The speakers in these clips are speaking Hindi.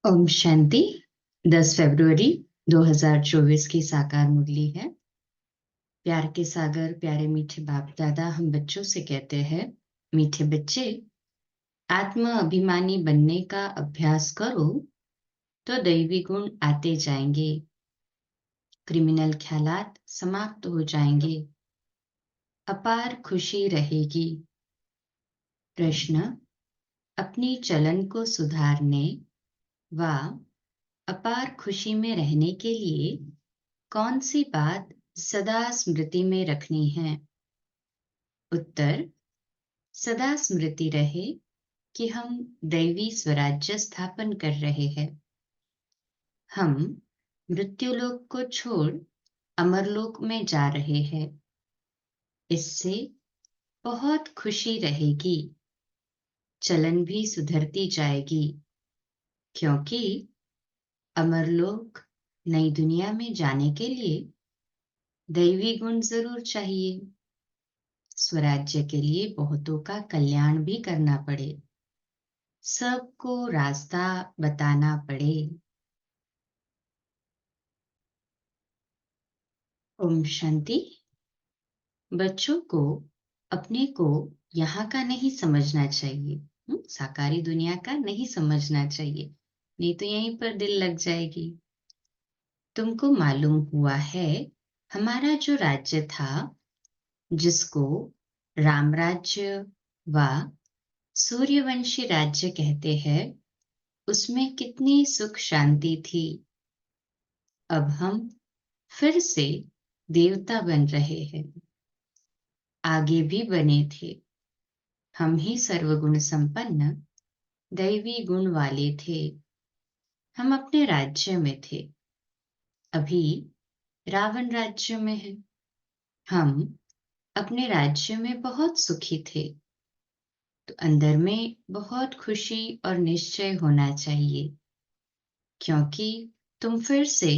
ओम शांति। 10 फरवरी 2024 की साकार मुरली है। प्यार के सागर प्यारे मीठे बाप दादा हम बच्चों से कहते हैं, मीठे बच्चे, आत्म अभिमानी बनने का अभ्यास करो तो दैवी गुण आते जाएंगे, क्रिमिनल ख्यालात समाप्त हो जाएंगे, अपार खुशी रहेगी। प्रश्न: अपनी चलन को सुधारने व अपार खुशी में रहने के लिए कौन सी बात सदा स्मृति में रखनी है? उत्तर: सदा स्मृति रहे कि हम दैवी स्वराज्य स्थापन कर रहे हैं। हम मृत्युलोक को छोड़ अमरलोक में जा रहे हैं। इससे बहुत खुशी रहेगी, चलन भी सुधरती जाएगी, क्योंकि अमरलोक नई दुनिया में जाने के लिए दैवी गुण जरूर चाहिए। स्वराज्य के लिए बहुतों का कल्याण भी करना पड़े, सबको रास्ता बताना पड़े। ओम शांति। बच्चों को अपने को यहाँ का नहीं समझना चाहिए, साकारी दुनिया का नहीं समझना चाहिए, नहीं तो यहीं पर दिल लग जाएगी। तुमको मालूम हुआ है हमारा जो राज्य था, जिसको राम राज्य व सूर्यवंशी राज्य कहते हैं, उसमें कितनी सुख शांति थी। अब हम फिर से देवता बन रहे हैं, आगे भी बने थे। हम ही सर्वगुण संपन्न दैवी गुण वाले थे। हम अपने राज्य में थे, अभी रावण राज्य में है। हम अपने राज्य में बहुत सुखी थे, तो अंदर में बहुत खुशी और निश्चय होना चाहिए, क्योंकि तुम फिर से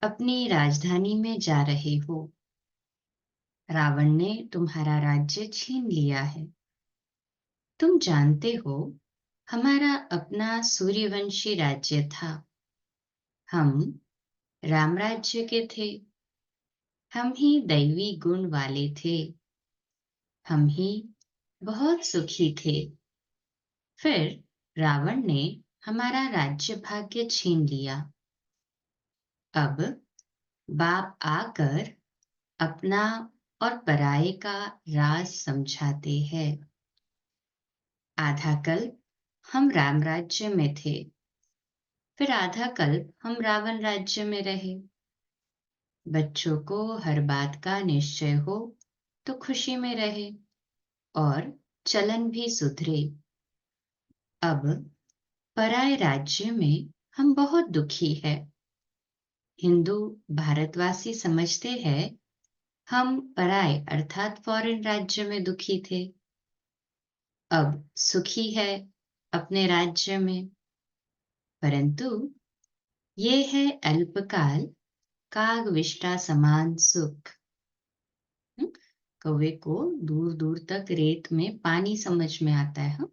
अपनी राजधानी में जा रहे हो। रावण ने तुम्हारा राज्य छीन लिया है। तुम जानते हो हमारा अपना सूर्यवंशी राज्य था। हम राम राज्य के थे। हम ही दैवी गुण वाले थे। हम ही बहुत सुखी थे। फिर रावण ने हमारा राज्य भाग्य छीन लिया। अब बाप आकर अपना और पराये का राज समझाते हैं। आधा कल्प हम राम राज्य में थे, फिर आधा कल्प हम रावण राज्य में रहे। बच्चों को हर बात का निश्चय हो तो खुशी में रहे और चलन भी सुधरे। अब पराये राज्य में हम बहुत दुखी है। हिंदू भारतवासी समझते हैं हम पराये अर्थात फॉरेन राज्य में दुखी थे, अब सुखी है अपने राज्य में। परंतु ये है अल्पकाल काग विष्टा समान सुख। कौवे को दूर दूर तक रेत में पानी समझ में आता है।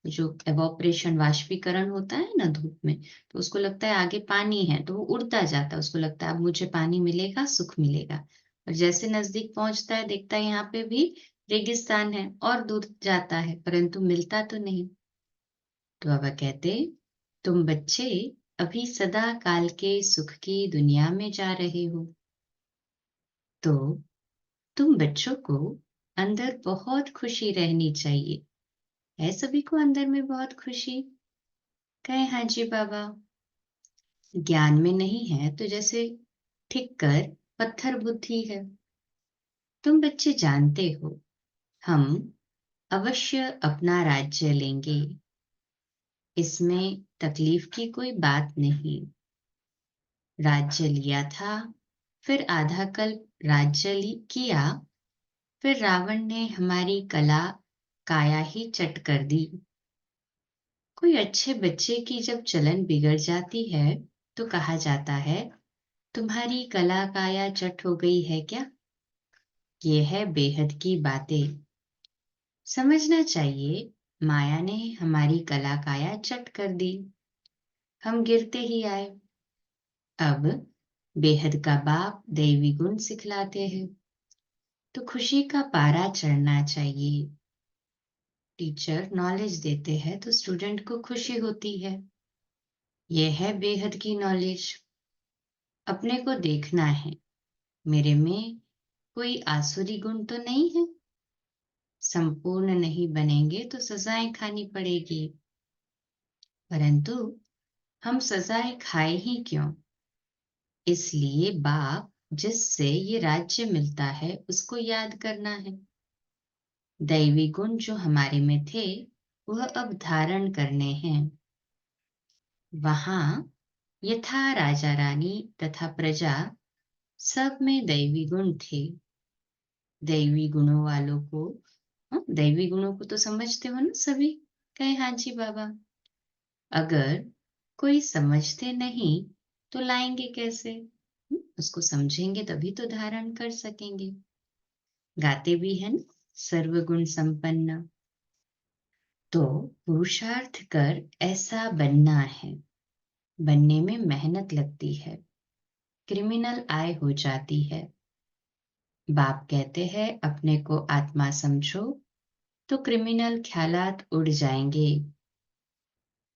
जो एवोपरेशन वाष्पीकरण होता है ना धूप में, तो उसको लगता है आगे पानी है, तो वो उड़ता जाता है। उसको लगता है अब मुझे पानी मिलेगा, सुख मिलेगा। और जैसे नजदीक पहुंचता है, देखता है यहाँ पे भी रेगिस्तान है, और दूर जाता है, परंतु मिलता तो नहीं। तो बाबा कहते, तुम बच्चे अभी सदा काल के सुख की दुनिया में जा रहे हो, तो तुम बच्चों को अंदर बहुत खुशी रहनी चाहिए। है सभी को अंदर में बहुत खुशी? कहे हाँ जी बाबा। ज्ञान में नहीं है तो जैसे ठीक कर पत्थर बुद्धि है। तुम बच्चे जानते हो हम अवश्य अपना राज्य लेंगे, इसमें तकलीफ की कोई बात नहीं। राज्य लिया था, फिर आधा कल्प राज्य किया, फिर रावण ने हमारी कला काया ही चट कर दी। कोई अच्छे बच्चे की जब चलन बिगड़ जाती है तो कहा जाता है, तुम्हारी कला काया चट हो गई है क्या? ये है बेहद की बातें। समझना चाहिए माया ने हमारी कला काया चट कर दी। हम गिरते ही आए। अब बेहद का बाप दैवी गुण सिखलाते हैं, तो खुशी का पारा चढ़ना चाहिए। टीचर नॉलेज देते हैं तो स्टूडेंट को खुशी होती है। यह है बेहद की नॉलेज। अपने को देखना है, मेरे में कोई आसुरी गुण तो नहीं है। संपूर्ण नहीं बनेंगे तो सजाएं खानी पड़ेगी। परंतु हम सजाएं खाए ही क्यों? इसलिए बाप जिससे ये राज्य मिलता है उसको याद करना है। दैवी गुण जो हमारे में थे वह अब धारण करने हैं। वहां यथा राजा रानी तथा प्रजा सब में दैवी गुण थे। दैवी गुणों वालों को, दैवी गुणों को तो समझते हो ना सभी? कहे हाँ जी बाबा। अगर कोई समझते नहीं तो लाएंगे कैसे? उसको समझेंगे तभी तो धारण कर सकेंगे। गाते भी हैं ना, सर्वगुण संपन्न। तो पुरुषार्थ कर ऐसा बनना है। बनने में मेहनत लगती है, क्रिमिनल आय हो जाती है। बाप कहते हैं अपने को आत्मा समझो तो क्रिमिनल ख्यालात उड़ जाएंगे।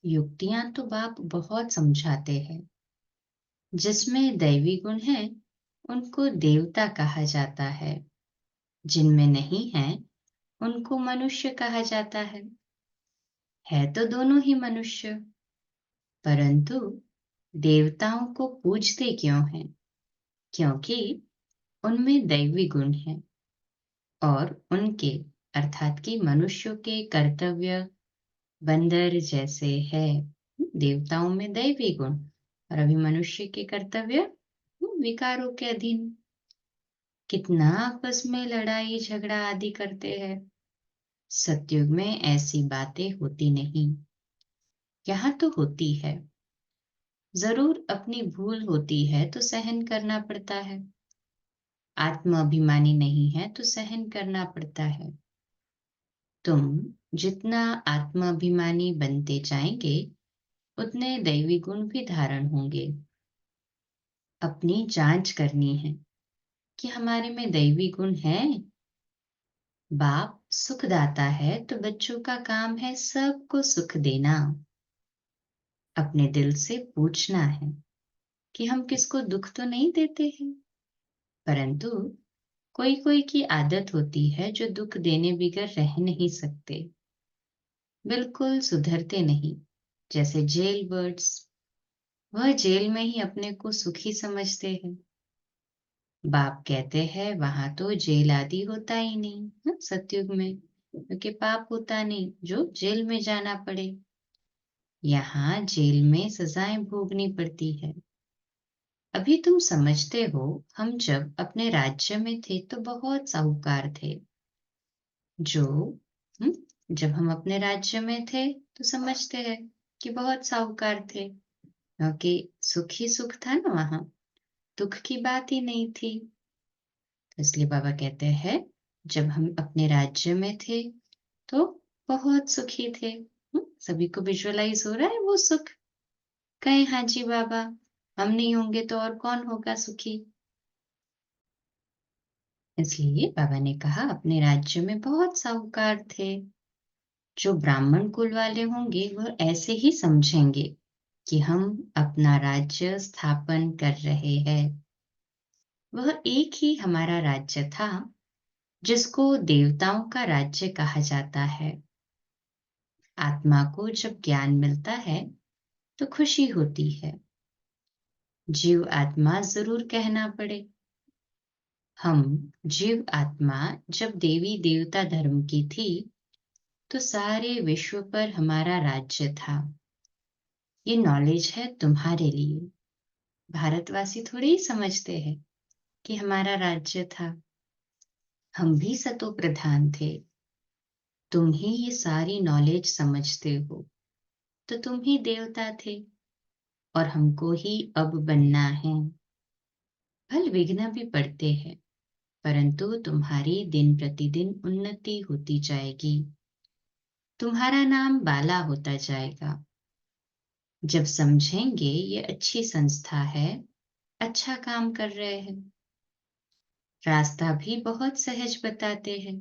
युक्तियां तो बाप बहुत समझाते हैं। जिसमें दैवी गुण है उनको देवता कहा जाता है, जिनमें नहीं है उनको मनुष्य कहा जाता है तो दोनों ही मनुष्य। परंतु देवताओं को पूजते क्यों हैं? क्योंकि उनमें दैवी गुण है और उनके अर्थात कि मनुष्यों के कर्तव्य बंदर जैसे है। देवताओं में दैवी गुण और अभी मनुष्य के कर्तव्य विकारों के अधीन। कितना आपस में लड़ाई झगड़ा आदि करते हैं। सतयुग में ऐसी बातें होती नहीं। यहाँ तो होती है, जरूर अपनी भूल होती है तो सहन करना पड़ता है। आत्माभिमानी नहीं है तो सहन करना पड़ता है। तुम जितना आत्माभिमानी बनते जाएंगे उतने दैवी गुण भी धारण होंगे। अपनी जांच करनी है कि हमारे में दैवी गुण है। बाप सुखदाता है तो बच्चों का काम है सबको सुख देना। अपने दिल से पूछना है कि हम किसको दुख तो नहीं देते हैं। परंतु कोई कोई की आदत होती है जो दुख देने बिगर रह नहीं सकते, बिल्कुल सुधरते नहीं। जैसे जेल बर्ड्स, वह जेल में ही अपने को सुखी समझते हैं। बाप कहते हैं वहां तो जेल आदि होता ही नहीं, सतयुग में, क्योंकि पाप होता नहीं जो जेल में जाना पड़े। यहाँ जेल में सजाएं भोगनी पड़ती है। अभी तुम समझते हो, हम जब अपने राज्य में थे तो बहुत साहूकार थे। जो जब हम अपने राज्य में थे तो समझते हैं कि बहुत साहूकार थे, क्योंकि सुख ही सुख था ना वहां, दुख की बात ही नहीं थी। इसलिए बाबा कहते हैं जब हम अपने राज्य में थे तो बहुत सुखी थे। सभी को विजुअलाइज हो रहा है वो सुख? कहे हाँ जी बाबा। हम नहीं होंगे तो और कौन होगा सुखी? इसलिए बाबा ने कहा अपने राज्य में बहुत साहूकार थे। जो ब्राह्मण कुल वाले होंगे वह ऐसे ही समझेंगे कि हम अपना राज्य स्थापन कर रहे हैं। वह एक ही हमारा राज्य था जिसको देवताओं का राज्य कहा जाता है। आत्मा को जब ज्ञान मिलता है तो खुशी होती है। जीव आत्मा जरूर कहना पड़े। हम जीव आत्मा जब देवी देवता धर्म की थी तो सारे विश्व पर हमारा राज्य था। ये नॉलेज है तुम्हारे लिए। भारतवासी थोड़ी ही समझते हैं कि हमारा राज्य था। हम भी सतो प्रधान थे। तुम ही ये सारी नॉलेज समझते हो तो तुम ही देवता थे और हमको ही अब बनना है। फल विघ्न भी पड़ते हैं, परंतु तुम्हारी दिन प्रतिदिन उन्नति होती जाएगी। तुम्हारा नाम बाला होता जाएगा। जब समझेंगे ये अच्छी संस्था है, अच्छा काम कर रहे हैं। रास्ता भी बहुत सहज बताते हैं।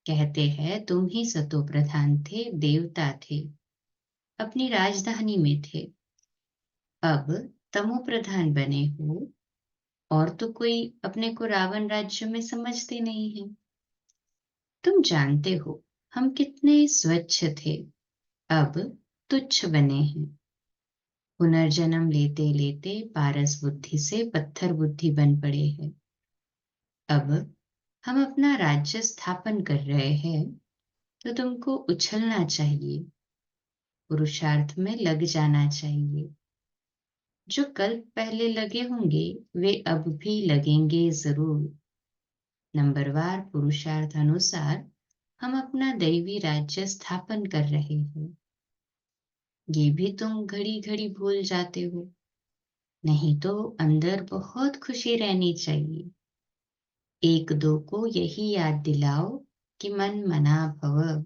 कहते हैं तुम ही सतो प्रधान थे, देवता थे, अपनी राजधानी में थे। अब तमो प्रधान बने हो और तो कोई अपने को रावण राज्य में समझते नहीं है। तुम जानते हो हम कितने स्वच्छ थे, अब तुच्छ बने हैं। पुनर्जन्म लेते लेते पारस बुद्धि से पत्थर बुद्धि बन पड़े हैं। अब हम अपना राज्य स्थापन कर रहे हैं, तो तुमको उछलना चाहिए, पुरुषार्थ में लग जाना चाहिए। जो कल्प पहले लगे होंगे वे अब भी लगेंगे जरूर। नंबरवार पुरुषार्थ अनुसार हम अपना दैवी राज्य स्थापन कर रहे हैं। ये भी तुम घड़ी घड़ी भूल जाते हो। नहीं तो अंदर बहुत खुशी रहनी चाहिए। एक दो को यही याद दिलाओ कि मन मना भव।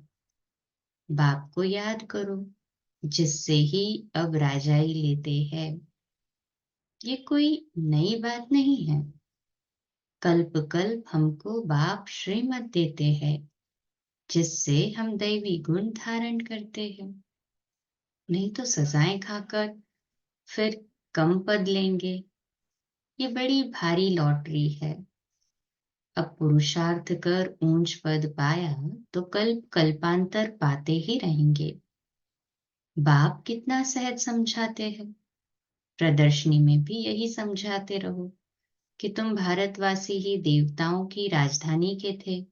बाप को याद करो, जिससे ही अब राजाई लेते हैं। ये कोई नई बात नहीं है। कल्प कल्प हमको बाप श्रीमत देते हैं, जिससे हम दैवी गुण धारण करते हैं। नहीं तो सजाएं खाकर फिर कम पद लेंगे। ये बड़ी भारी लॉटरी है। अब पुरुषार्थ कर ऊंच पद पाया तो कल्प कल्पांतर पाते ही रहेंगे। बाप कितना सहज समझाते हैं। प्रदर्शनी में भी यही समझाते रहो कि तुम भारतवासी ही देवताओं की राजधानी के थे।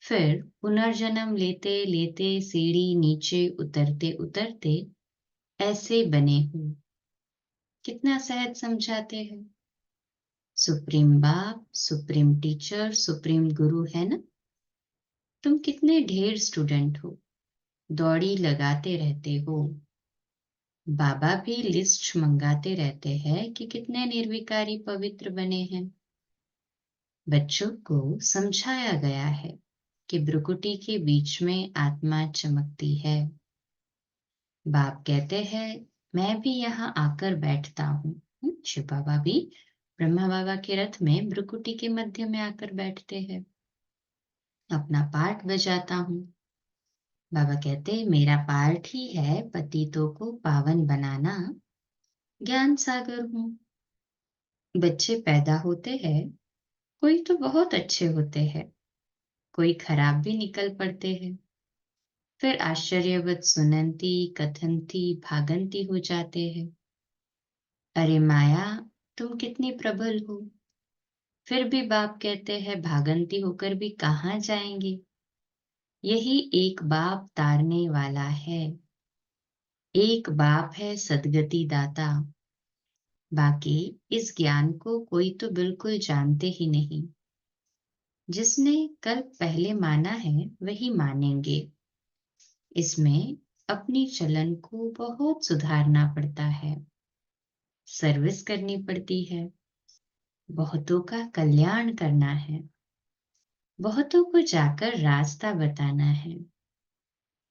फिर पुनर्जन्म लेते लेते सीढ़ी नीचे उतरते उतरते ऐसे बने हो। कितना सहज समझाते हैं। सुप्रीम बाप, सुप्रीम टीचर, सुप्रीम गुरु है ना। तुम कितने ढेर स्टूडेंट हो, दौड़ी लगाते रहते हो। बाबा भी लिस्ट मंगाते रहते हैं कि कितने निर्विकारी पवित्र बने हैं। बच्चों को समझाया गया है कि भ्रुकुटी के बीच में आत्मा चमकती है। बाप कहते हैं मैं भी यहाँ आकर बैठता हूँ। शिव बाबा भी ब्रह्मा बाबा के रथ में भ्रुकुटी के मध्य में आकर बैठते हैं। अपना पार्ट बजाता हूँ। बाबा कहते मेरा पार्ट ही है पतितों को पावन बनाना। ज्ञान सागर हूँ। बच्चे पैदा होते हैं, कोई तो बहुत अच्छे होते हैं, कोई खराब भी निकल पड़ते हैं। फिर आश्चर्यवत सुनंती कथनती भागंती हो जाते हैं। अरे माया, तुम कितनी प्रबल हो। फिर भी बाप कहते हैं भागंती होकर भी कहाँ जाएंगे। यही एक बाप तारने वाला है। एक बाप है सदगति दाता। बाकी इस ज्ञान को कोई तो बिल्कुल जानते ही नहीं। जिसने कल पहले माना है वही मानेंगे। इसमें अपनी चलन को बहुत सुधारना पड़ता है, सर्विस करनी पड़ती है, बहुतों का कल्याण करना है, बहुतों को जाकर रास्ता बताना है,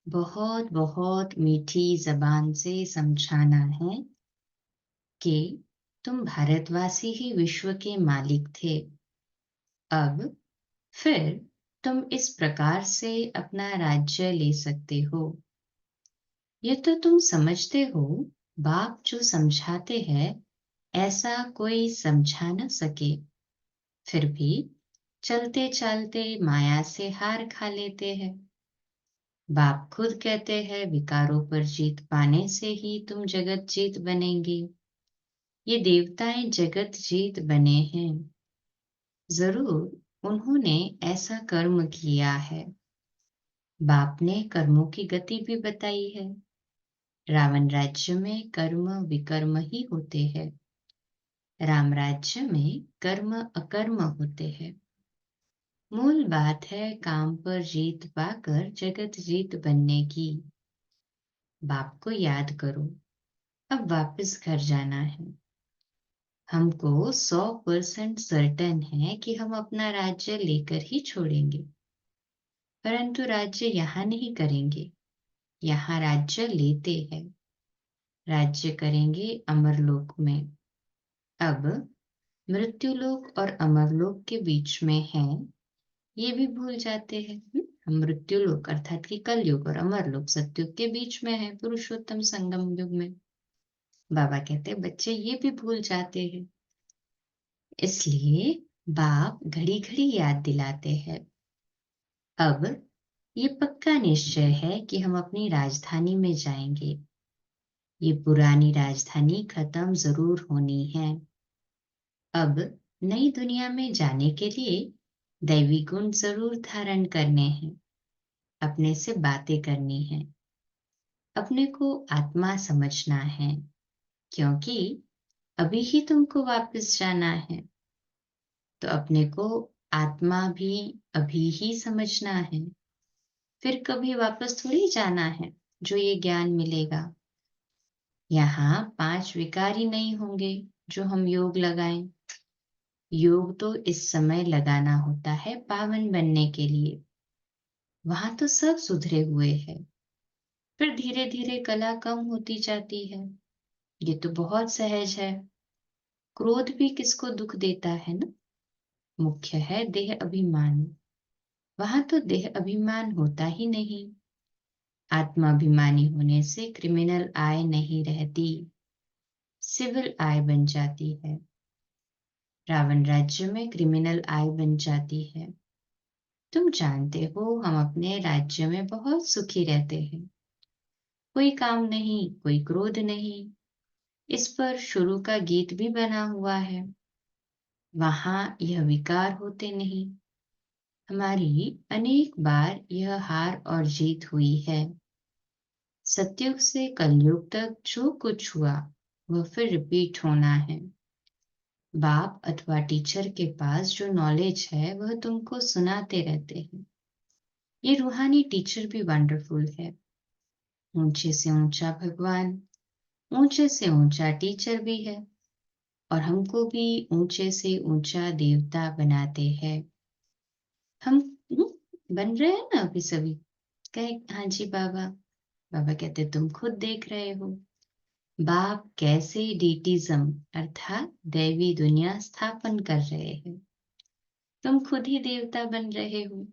बहुत बहुत मीठी जबान से समझाना है कि तुम भारतवासी ही विश्व के मालिक थे। अब फिर तुम इस प्रकार से अपना राज्य ले सकते हो। ये तो तुम समझते हो। बाप जो समझाते हैं ऐसा कोई समझा न सके। फिर भी चलते चलते माया से हार खा लेते हैं। बाप खुद कहते हैं विकारों पर जीत पाने से ही तुम जगत जीत बनेंगे। ये देवताएं जगत जीत बने हैं। जरूर उन्होंने ऐसा कर्म किया है। बाप ने कर्मों की गति भी बताई है। रावण राज्य में कर्म विकर्म ही होते हैं। राम राज्य में कर्म अकर्म होते हैं। मूल बात है काम पर जीत पाकर जगत जीत बनने की। बाप को याद करो। अब वापस घर जाना है। हमको 100% सर्टेन है कि हम अपना राज्य लेकर ही छोड़ेंगे। परंतु राज्य यहाँ नहीं करेंगे, यहाँ राज्य लेते हैं। राज्य करेंगे अमरलोक में। अब मृत्युलोक और अमरलोक के बीच में है, ये भी भूल जाते हैं। हम मृत्युलोक अर्थात कि कलयुग और अमरलोक सतयुग के बीच में है, पुरुषोत्तम संगम युग में। बाबा कहते हैं बच्चे ये भी भूल जाते हैं, इसलिए बाप घड़ी घड़ी याद दिलाते हैं। अब ये पक्का निश्चय है कि हम अपनी राजधानी में जाएंगे। ये पुरानी राजधानी खत्म जरूर होनी है। अब नई दुनिया में जाने के लिए दैवी गुण जरूर धारण करने हैं, अपने से बातें करनी है, अपने को आत्मा समझना है, क्योंकि अभी ही तुमको वापस जाना है, तो अपने को आत्मा भी अभी ही समझना है। फिर कभी वापस थोड़ी जाना है जो ये ज्ञान मिलेगा। यहाँ 5 विकार ही नहीं होंगे जो हम योग लगाएं। योग तो इस समय लगाना होता है पावन बनने के लिए। वहां तो सब सुधरे हुए हैं। फिर धीरे धीरे कला कम होती जाती है, ये तो बहुत सहज है। क्रोध भी किसको दुख देता है ना। मुख्य है देह अभिमान। वहां तो देह अभिमान होता ही नहीं। आत्माभिमानी होने से क्रिमिनल आय नहीं रहती, सिविल आय बन जाती है। रावण राज्य में क्रिमिनल आय बन जाती है। तुम जानते हो हम अपने राज्य में बहुत सुखी रहते हैं। कोई काम नहीं, कोई क्रोध नहीं। इस पर शुरू का गीत भी बना हुआ है। वहां यह विकार होते नहीं। हमारी अनेक बार यह हार और जीत हुई है। सतयुग से कलयुग तक जो कुछ हुआ वह फिर रिपीट होना है। बाप अथवा टीचर के पास जो नॉलेज है वह तुमको सुनाते रहते हैं। ये रूहानी टीचर भी वंडरफुल है। ऊंचे से ऊंचा भगवान, ऊंचे से ऊंचा टीचर भी है, और हमको भी ऊंचे से ऊंचा देवता बनाते हैं। हम बन रहे हैं ना अभी सभी। कहे हाँ जी बाबा। बाबा कहते तुम खुद देख रहे हो बाप कैसे डीटिज्म अर्थात दैवी दुनिया स्थापन कर रहे हैं। तुम खुद ही देवता बन रहे हो।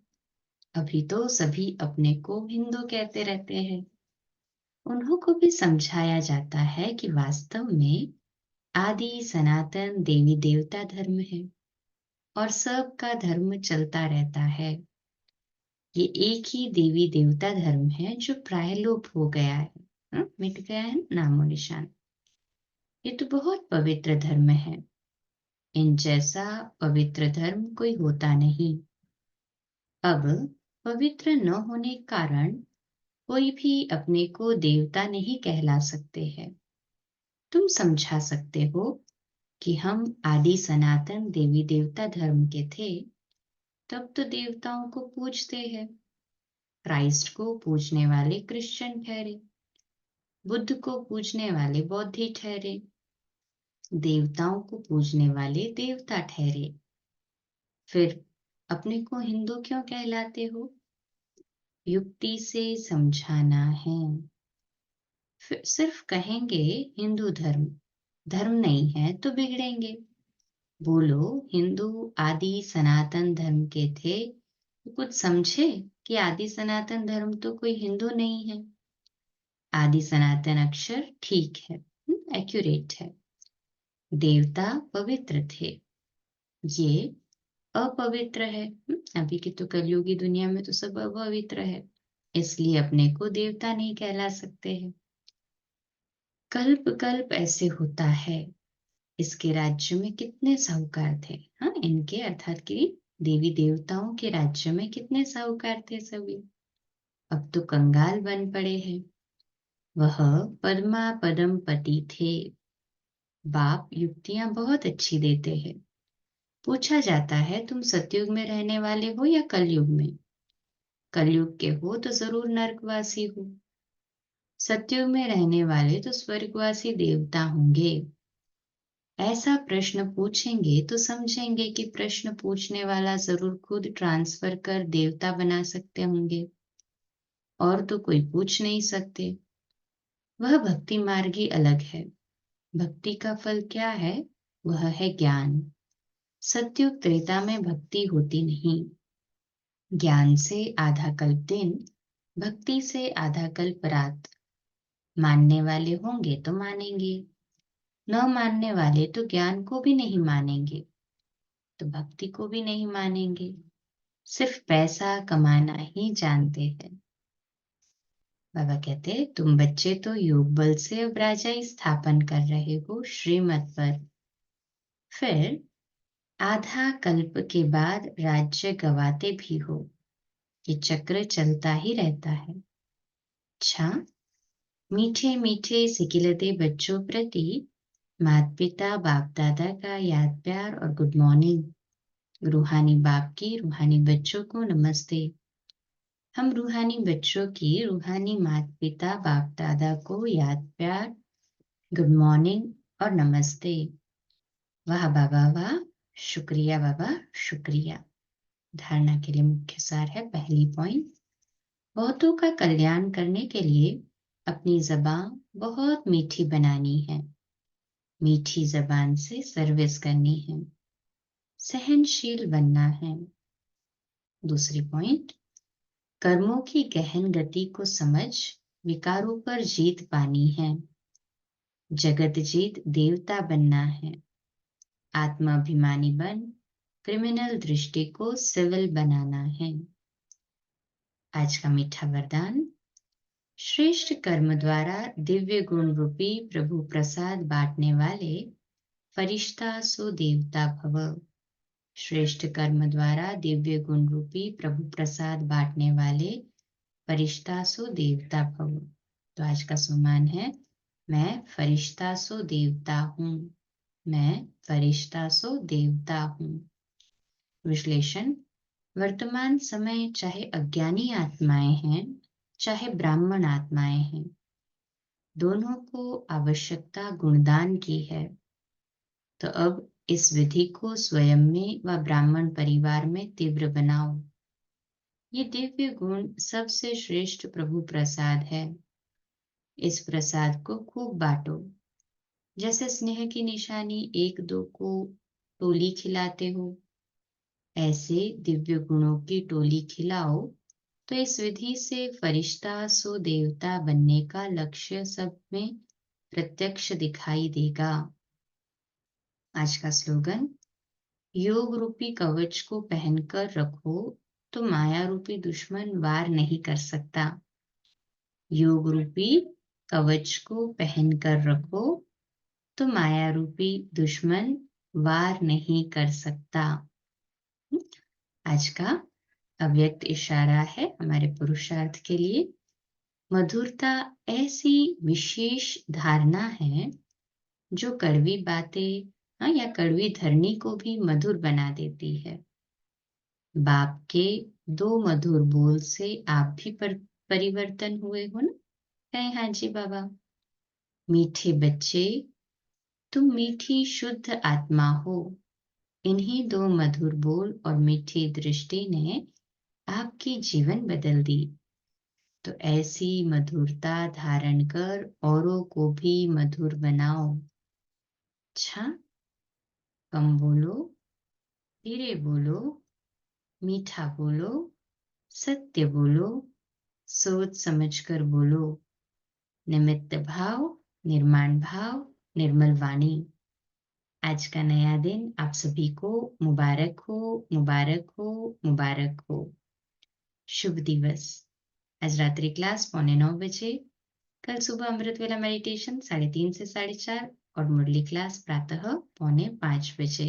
अभी तो सभी अपने को हिंदू कहते रहते हैं। उन्हों को भी समझाया जाता है कि वास्तव में आदि सनातन देवी देवता धर्म है, और सबका धर्म चलता रहता है। ये एक ही देवी देवता धर्म है जो प्रायलोप हो गया है, मिट गया है नामो निशान। ये तो बहुत पवित्र धर्म है। इन जैसा पवित्र धर्म कोई होता नहीं। अब पवित्र न होने के कारण कोई भी अपने को देवता नहीं कहला सकते हैं। तुम समझा सकते हो कि हम आदि सनातन देवी देवता धर्म के थे, तब तो देवताओं को पूजते हैं। क्राइस्ट को पूजने वाले क्रिश्चियन ठहरे, बुद्ध को पूजने वाले बौद्धि ठहरे, देवताओं को पूजने वाले देवता ठहरे। फिर अपने को हिंदू क्यों कहलाते हो? युक्ति से समझाना है। फिर सिर्फ कहेंगे हिंदू धर्म, धर्म नहीं है तो बिगड़ेंगे। बोलो हिंदू आदि सनातन धर्म के थे, तो कुछ समझे कि आदि सनातन धर्म तो कोई हिंदू नहीं है। आदि सनातन अक्षर ठीक है, एक्यूरेट है। देवता पवित्र थे, ये अपवित्र है। अभी की तो कलयुगी दुनिया में तो सब अपवित्र है, इसलिए अपने को देवता नहीं कहला सकते हैं। कल्प कल्प ऐसे होता है। इसके राज्य में कितने साहूकार थे। हाँ, इनके अर्थात कि देवी देवताओं के राज्य में कितने साहूकार थे सभी। अब तो कंगाल बन पड़े हैं। वह पद्मा पदम पति थे। बाप युक्तियां बहुत अच्छी देते हैं। पूछा जाता है तुम सतयुग में रहने वाले हो या कलयुग में? कलयुग के हो तो जरूर नरकवासी हो। सतयुग में रहने वाले तो स्वर्गवासी देवता होंगे। ऐसा प्रश्न पूछेंगे तो समझेंगे कि प्रश्न पूछने वाला जरूर खुद ट्रांसफर कर देवता बना सकते होंगे, और तो कोई पूछ नहीं सकते। वह भक्ति मार्ग ही अलग है। भक्ति का फल क्या है? वह है ज्ञान। सत्युग त्रेता में भक्ति होती नहीं। ज्ञान से आधा कल्प दिन, भक्ति से आधा कल्प रात। मानने वाले होंगे तो मानेंगे, न मानने वाले तो ज्ञान को भी नहीं मानेंगे, तो भक्ति को भी नहीं मानेंगे, सिर्फ पैसा कमाना ही जानते हैं। बाबा कहते हैं, तुम बच्चे तो योग बल से अब राजाई स्थापन कर रहे हो श्रीमत पर। फिर आधा कल्प के बाद राज्य गवाते भी हो। ये चक्र चलता ही रहता है। अच्छा, मीठे मीठे सिकिलते बच्चों प्रति माता पिता बाप दादा का याद प्यार और गुड मॉर्निंग। रूहानी बाप की रूहानी बच्चों को नमस्ते। हम रूहानी बच्चों की रूहानी माता पिता बाप दादा को याद प्यार, गुड मॉर्निंग और नमस्ते। वाह बाबा वाह, शुक्रिया बाबा शुक्रिया। धारणा के लिए मुख्य सार है, पहली पॉइंट, बहुतों का कल्याण करने के लिए अपनी जबान बहुत मीठी बनानी है। मीठी जबान से सर्विस करनी है, सहनशील बनना है। दूसरी पॉइंट, कर्मों की गहन गति को समझ विकारों पर जीत पानी है। जगत जीत देवता बनना है। आत्माभिमानी बन क्रिमिनल दृष्टि को सिविल बनाना है। आज का मीठा वरदान, श्रेष्ठ कर्म द्वारा दिव्य गुण रूपी प्रभु प्रसाद बांटने वाले फरिश्ता सो देवता भव। श्रेष्ठ कर्म द्वारा दिव्य गुण रूपी प्रभु प्रसाद बांटने वाले फरिश्ता सो देवता भव। तो आज का सम्मान है, मैं फरिश्ता सो देवता हूँ। मैं फरिश्ता सो देवता हूँ। विश्लेषण, वर्तमान समय चाहे अज्ञानी आत्माएं हैं, चाहे ब्राह्मण आत्माएं हैं, दोनों को आवश्यकता गुणदान की है। तो अब इस विधि को स्वयं में व ब्राह्मण परिवार में तीव्र बनाओ। ये दिव्य गुण सबसे श्रेष्ठ प्रभु प्रसाद है। इस प्रसाद को खूब बांटो। जैसे स्नेह की निशानी एक दो को टोली खिलाते हो, ऐसे दिव्य गुणों की टोली खिलाओ। तो इस विधि से फरिश्ता सो देवता बनने का लक्ष्य सब में प्रत्यक्ष दिखाई देगा। आज का स्लोगन, योग रूपी कवच को पहनकर रखो तो माया रूपी दुश्मन वार नहीं कर सकता। योग रूपी कवच को पहनकर रखो तो माया रूपी दुश्मन वार नहीं कर सकता। आज का अव्यक्त इशारा है हमारे पुरुषार्थ के लिए। मधुरता ऐसी विशेष धारणा है जो कड़वी बातें या कड़वी धरनी को भी मधुर बना देती है। बाप के दो मधुर बोल से आप भी परिवर्तन हुए हो ना? कहें हाँ जी बाबा। मीठे बच्चे, तुम मीठी शुद्ध आत्मा हो। इन्हीं दो मधुर बोल और मीठी दृष्टि ने आपकी जीवन बदल दी। तो ऐसी मधुरता धारण कर औरों को भी मधुर बनाओ। अच्छा, कम बोलो, धीरे बोलो, मीठा बोलो, सत्य बोलो, सोच समझकर बोलो। निमित्त भाव, निर्माण भाव, निर्मल वाणी। आज का नया दिन आप सभी को मुबारक हो, मुबारक हो, मुबारक हो। शुभ दिवस। आज रात्रि क्लास 9:45 बजे, कल सुबह अमृत वेला मेडिटेशन 3:30 से 4:30 और मुरली क्लास प्रातः 4:45 बजे।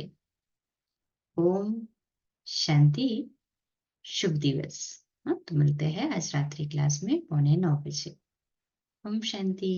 ओम शांति, शुभ दिवस। तो मिलते हैं आज रात्रि क्लास में 8:45 बजे। ओम शांति।